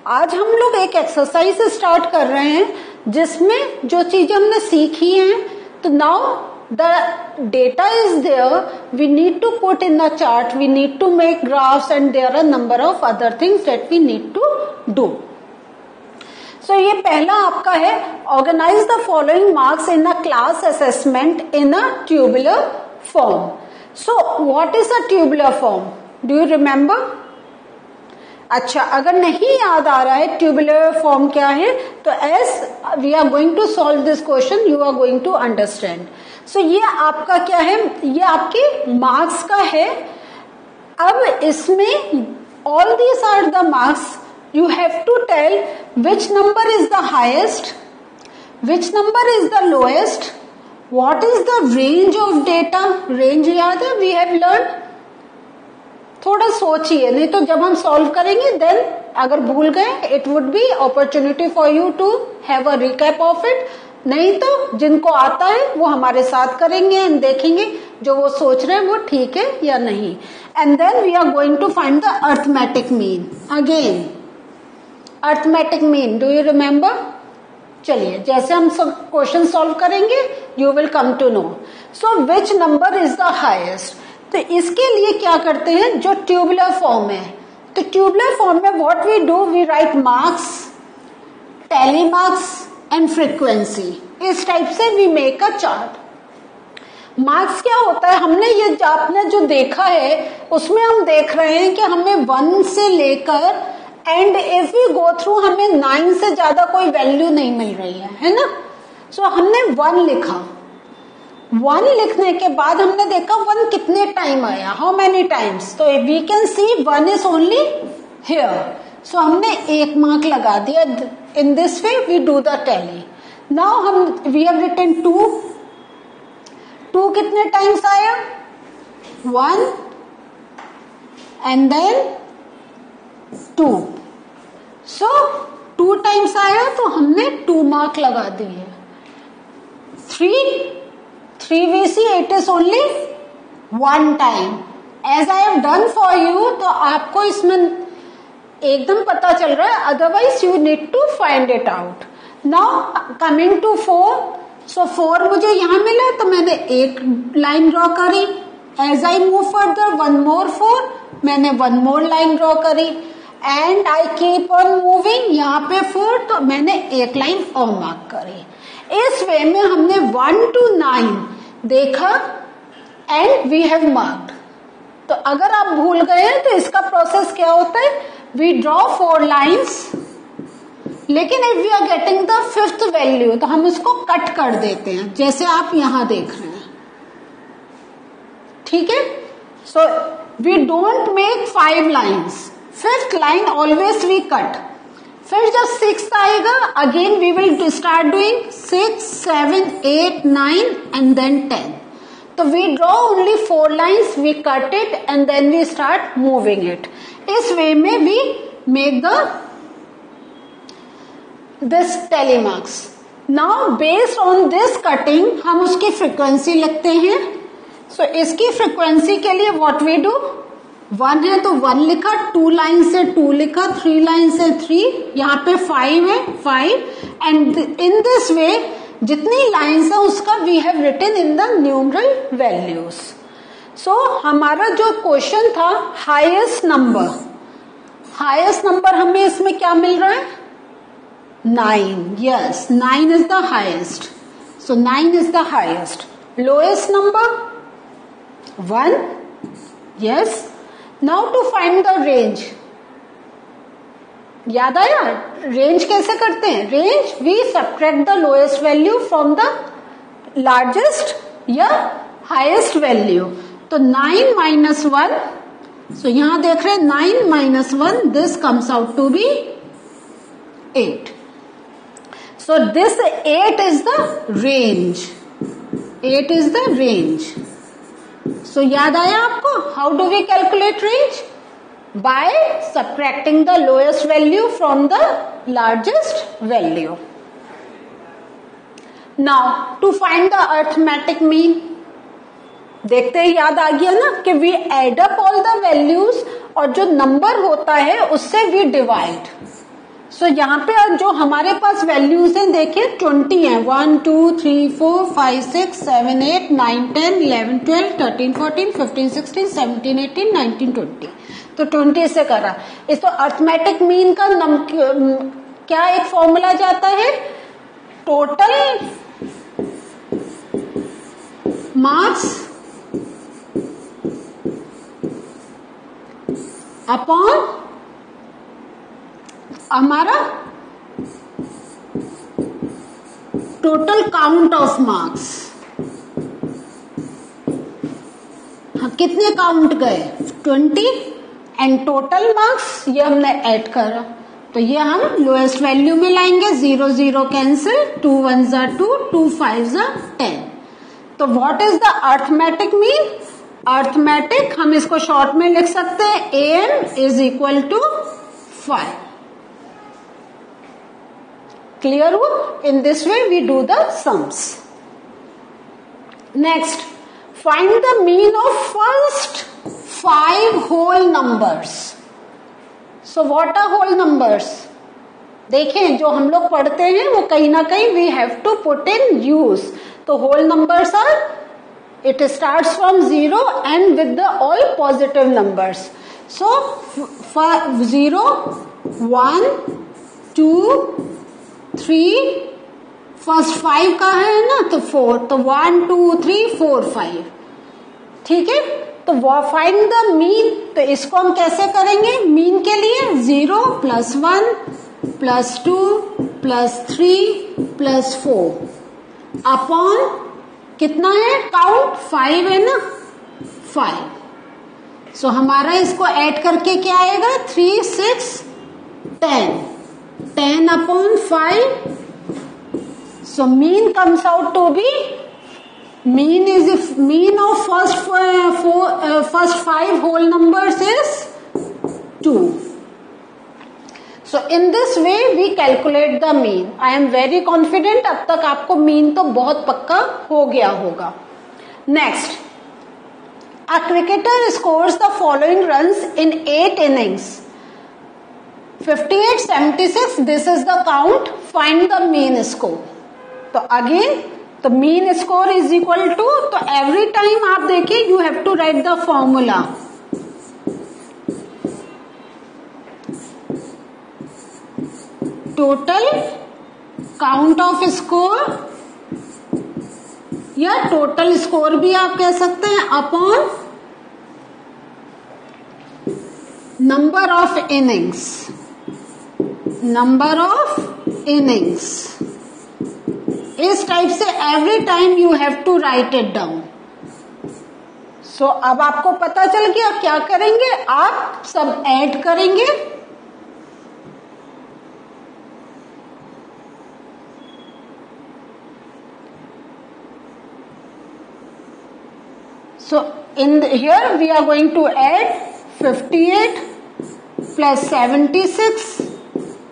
आज हम लोग एक एक्सरसाइज स्टार्ट कर रहे हैं जिसमें जो चीजें हमने सीखी हैं, तो now the data is there, we need to put in the chart, we need to make graphs and there are number of other things that we need to do. So ये पहला आपका है, organise the following marks in a class assessment in a tubular form. So what is a tubular form? Do you remember? अच्छा, अगर नहीं याद आ रहा है ट्यूबुलर फॉर्म क्या है, तो as we are going to solve this question you are going to understand. So ये आपका क्या है, ये आपके मार्क्स का है. अब इसमें all these are the marks. You have to tell which number is the highest, which number is the lowest, what is the range of data. Range याद है, we have learned. थोड़ा सोचिए, नहीं तो जब हम सॉल्व करेंगे देन अगर भूल गए it would be opportunity for you to have a recap of it. नहीं तो जिनको आता है वो हमारे साथ करेंगे एंड देखेंगे जो वो सोच रहे हैं वो ठीक है या नहीं. And then we are going to find the arithmetic mean. Again arithmetic mean, do you remember? चलिए, जैसे हम सब क्वेश्चन सॉल्व करेंगे you will come to know. So which number is the highest. तो इसके लिए क्या करते हैं, जो ट्यूबुलर फॉर्म है, तो ट्यूबुलर फॉर्म में what we do, we write marks, tally marks and frequency. इस टाइप से we make a chart. Marks क्या होता है, हमने ये आपने जो देखा है उसमें हम देख रहे हैं कि हमें 1 से लेकर and if we go through हमें 9 से ज्यादा कोई वैल्यू नहीं मिल रही है ना. सो हमने 1 लिखा. 1 लिखने के बाद हमने देखा 1 कितने टाइम आया, हाउ मेनी टाइम्स. तो we can see 1 is only here. So हमने 1 मार्क लगा दिया. In this way we do the tally. Now हम वी हैव रिटन 2. 2 कितने टाइम्स आया, 1 एंड देन 2. सो 2 टाइम्स आया तो हमने 2 मार्क लगा दिए. 3 we see it is only 1 time. As I have done for you, तो आपको इसमें एकदम पता चल रहा है, otherwise you need to find it out. Now coming to 4. So 4 मुझे यहां मिला तो मैंने एक लाइन ड्रॉ करी. As I move further 1 more 4, मैंने 1 more लाइन ड्रॉ करी. And I keep on moving, यहाँ पे 4 तो मैंने एक लाइन और मार्क करी. इस वे में हमने 1 to 9 देखा एंड वी हैव मार्क्ड. तो अगर आप भूल गए तो इसका प्रोसेस क्या होता है, वी ड्रॉ 4 लाइन्स, लेकिन if we are getting the 5th value तो हम इसको कट कर देते हैं, जैसे आप यहां देख रहे हैं. ठीक है. So we don't make 5 lines. 5th line always we cut. फिर जब 6th आएगा again we will start doing 6, 7, 8, 9 and then 10. तो we draw only 4 lines, we cut it and then we start moving it. इस वे में we make this tally marks. Now based on this cutting हम उसकी frequency लिखते हैं. So इसकी frequency के लिए what we do, 1 है तो 1 लिखा, 2 लाइन से 2 लिखा, 3 लाइन से 3, यहाँ पे 5 है 5. एंड इन दिस वे जितनी लाइन्स है उसका we have written in the numeral values. So हमारा जो क्वेश्चन था हाईएस्ट नंबर, हाईएस्ट नंबर हमें इसमें क्या मिल रहा है, 9. Yes, 9 is the highest. So 9 is the highest. Lowest number 1. Yes. Now to find the range. याद आया रेंज कैसे करते हैं? Range we subtract the lowest value from the largest या हाईएस्ट वैल्यू. तो 9 minus 1. सो यहां देख रहे हैं 9 minus 1, this comes out to be 8. So this 8 is the range. 8 is the range. So याद आया आपको, how do we calculate range? By subtracting the lowest value from the largest value. Now to find the arithmetic mean, देखते ही याद आ गया ना कि we add up all the values और जो नंबर होता है उससे वी डिवाइड. सो यहाँ पे जो हमारे पास वैल्यूज हैं देखिए 20 हैं, 1 2 3 4 5 6 7 8 9 10 11 12 13 14 15 16 17 18 19 20। तो 20 से करा। इस तो अर्थमेटिक मीन का क्या एक फॉर्मूला जाता है, टोटल मार्क्स अपॉन हमारा टोटल काउंट ऑफ मार्क्स। हाँ, कितने काउंट गए 20 एंड टोटल मार्क्स ये हमने ऐड करा, तो ये हम लोएस्ट वैल्यू में लाएंगे। 0 0 कैंसिल, 2 1 जा 2, 2 5 जा 10। तो what is the arithmetic mean? Arithmetic हम इसको शॉर्ट में लिख सकते हैं AM is equal to 5। Clear? In this way we do the sums. Next, find the mean of first 5 whole numbers. So what are whole numbers? देखें जो हम लोग पढ़ते हैं वो कहीं ना कहीं we have to put in use. तो whole numbers are, it starts from 0 and with the all positive numbers. So 0 1 2 3, first 5 का है ना, तो 4, तो 1 2 3 4 5। ठीक है, तो फाइंड द मीन। तो इसको हम कैसे करेंगे? मीन के लिए 0 + 1 + 2 + 3 + 4 अपॉन कितना है, काउंट 5 है ना, 5। सो हमारा इसको ऐड करके क्या आएगा, 3 6 10, 10 upon 5. So mean comes out to be, mean of first 5 whole numbers is 2. So in this way we calculate the mean. I am very confident अब तक आपको mean तो बहुत पक्का हो गया होगा. Next, a cricketer scores the following runs in 8 innings. 58 76, this is the count. Find the mean score. तो अगेन तो mean score is equal to, तो एवरी टाइम आप देखिए you have to write the formula. Total count of score या total score भी आप कह सकते हैं, upon number of innings. Number of innings इस टाइप से every time you have to write it down. So अब आपको पता चल गया क्या करेंगे, आप सब ऐड करेंगे. So in here we are going to add 58 plus 76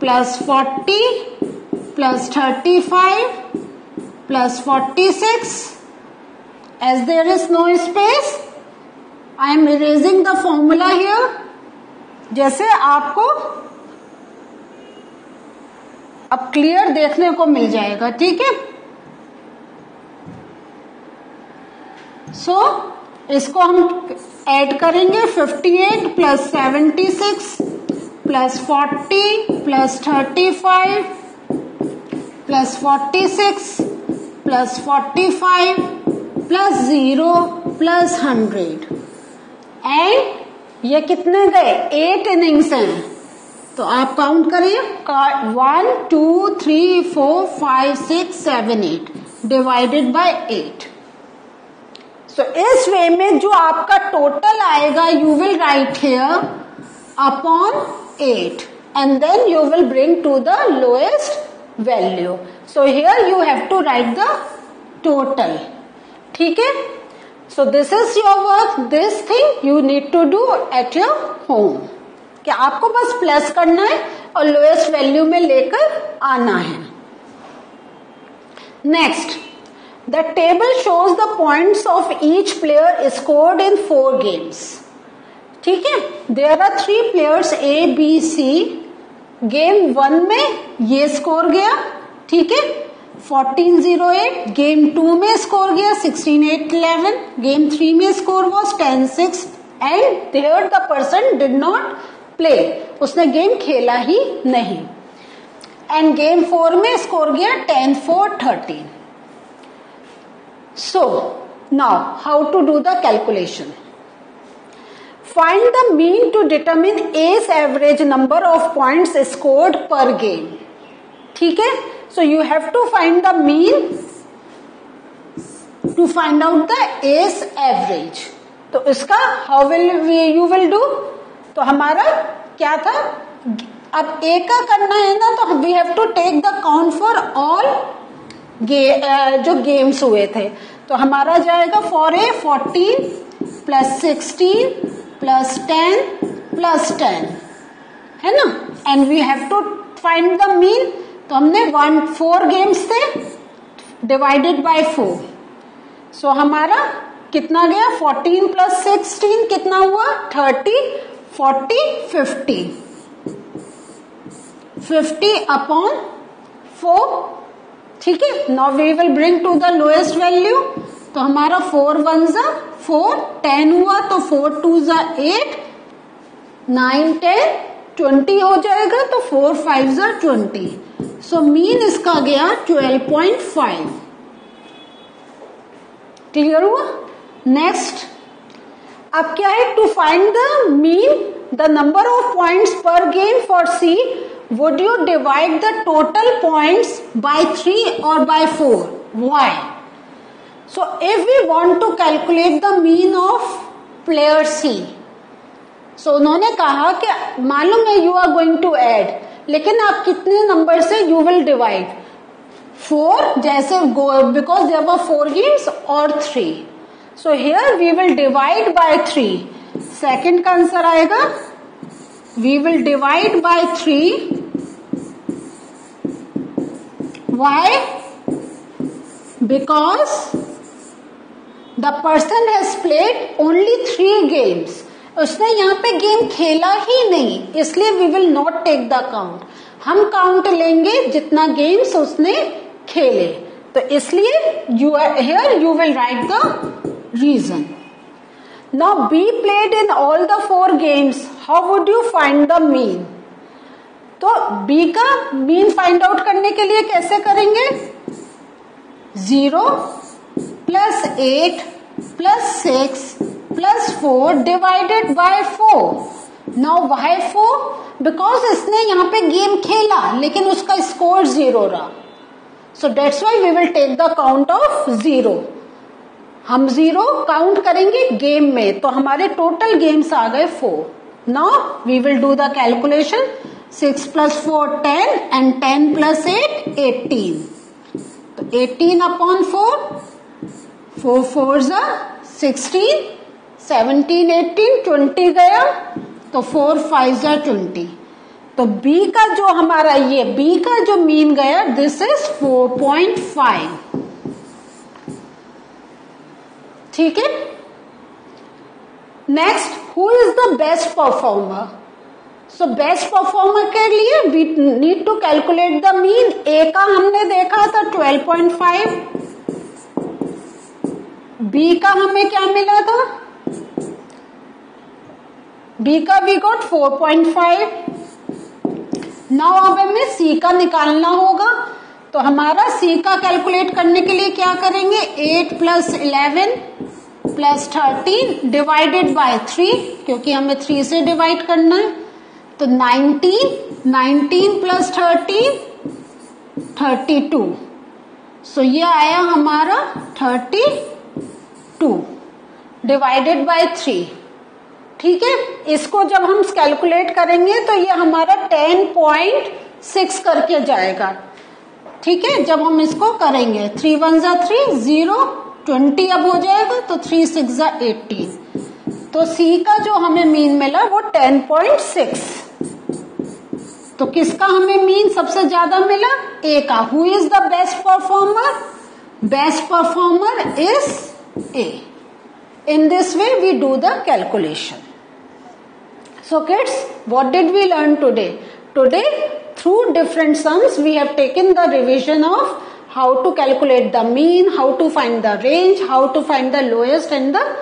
plus 40 plus 35 plus 46. As there is no space, I am erasing the formula here. जैसे आपको अब क्लियर देखने को मिल जाएगा. ठीक है, सो इसको हम ऐड करेंगे. 58 plus 76 plus 40 plus 35 plus 46 plus 45 plus 0 plus 100. And ये कितने गए, 8 इनिंग्स हैं. तो आप काउंट करिए, 1 2 3 4 5 6 7 8 डिवाइडेड बाय 8. सो इस वे में जो आपका टोटल आएगा you will write here upon 8 and then you will bring to the lowest value. So here you have to write the total. ठीक है, so this is your work. This thing you need to do at your home. कि आपको बस plus करना है और lowest value में लेकर आना है. Next, the table shows the points of each player scored in 4 games. ठीक है, there are 3 players A B C game 1 में ये स्कोर गया, ठीक है 14-08, गेम 2 में स्कोर गया 16-11, गेम 3 में score was 10-6 and there the person did not play, उसने गेम खेला ही नहीं, एंड गेम 4 में स्कोर गया 10-4-13. So now how to do the calculation? Find the mean to determine A's average number of points scored per game. ठीक है, so you have to find the mean to find out the A's average. तो इसका how will you will do? तो हमारा क्या था, अब A का करना है ना, तो we have to take the count for all जो गेम्स हुए थे. तो हमारा जाएगा फॉर ए 14 + 16 + 10 + 10 है ना, and we have to find the mean. तो हमने 4 गेम्स थे डिवाइडेड बाय 4, सो हमारा कितना गया 14 + 16 कितना हुआ 30, 40, 50 अपॉन 4. ठीक है, now we will bring to the lowest value. तो हमारा 4 1 4, 10 हुआ तो 4 2 8, 9 10 20 हो जाएगा, तो 4 5 20. सो मीन इसका गया 12.5. क्लियर हुआ. नेक्स्ट अब क्या है, to find the mean the number of points per game for C, would you divide the total points by 3 or by 4? Why? So if we want to calculate the mean of player C, so उन्होंने कहा कि मालूम है you are going to add, लेकिन आप कितने number से you will divide 4, जैसे because there were 4 games or 3. So here we will divide by 3. Second का आंसर आएगा we will divide by 3. Why? Because the person has played only 3 games. उसने यहाँ पे गेम खेला ही नहीं, इसलिए we will not take the count. हम काउंट लेंगे जितना गेम्स उसने खेले. तो इसलिए you are here you will write the reason. Now B played in all the 4 games. How would you find the mean? तो B का मीन फाइंड आउट करने के लिए कैसे करेंगे, 0 + 8 + 6 + 4 divided by 4. Now why 4? Because इसने यहाँ पे गेम खेला लेकिन उसका स्कोर 0 रहा. So that's why we will take the count of 0. हम 0 काउंट करेंगे गेम में, तो हमारे टोटल गेम्स आ गए 4. Now we will do the calculation. 6 + 4 10 and 10 + 8 18. तो 18 अपॉन 4, 4 4 16, 17 18 20 गया, तो 4 5 20. तो B का जो हमारा ये B का जो मीन गया दिस इज 4.5. ठीक है. Next, who is the best performer? So best performer के लिए we need to calculate the mean. A का हमने देखा था 12.5, बी का हमें क्या मिला था, बी का वी गॉट 4.5. नाउ अब हमें सी का निकालना होगा. तो हमारा सी का कैलकुलेट करने के लिए क्या करेंगे, 8 + 11 + 13 डिवाइडेड बाय 3, क्योंकि हमें 3 से डिवाइड करना है. तो 19 + 13 32. सो ये आया हमारा 32 डिवाइडेड बाय 3. ठीक है, इसको जब हम कैलकुलेट करेंगे तो ये हमारा 10.6 करके जाएगा. ठीक है, जब हम इसको करेंगे 3 1 3 0 20 अब हो जाएगा, तो 3 6 18. तो सी का जो हमें मीन मिला वो 10.6. तो किसका हमें मीन सबसे ज्यादा मिला, ए का. Who is the best performer? Best performer is A. In this way we do the calculation. So kids, what did we learn today? today through different sums we have taken the revision of how to calculate the mean, how to find the range, how to find the lowest and the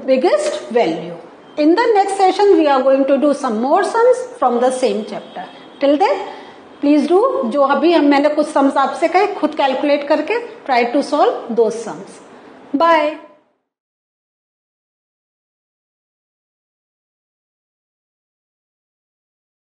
biggest value. In the next session we are going to do some more sums from the same chapter. Till then please do, जो अभी मैंने कुछ sums आपसे कहे खुद calculate करके try to solve those sums. Bye.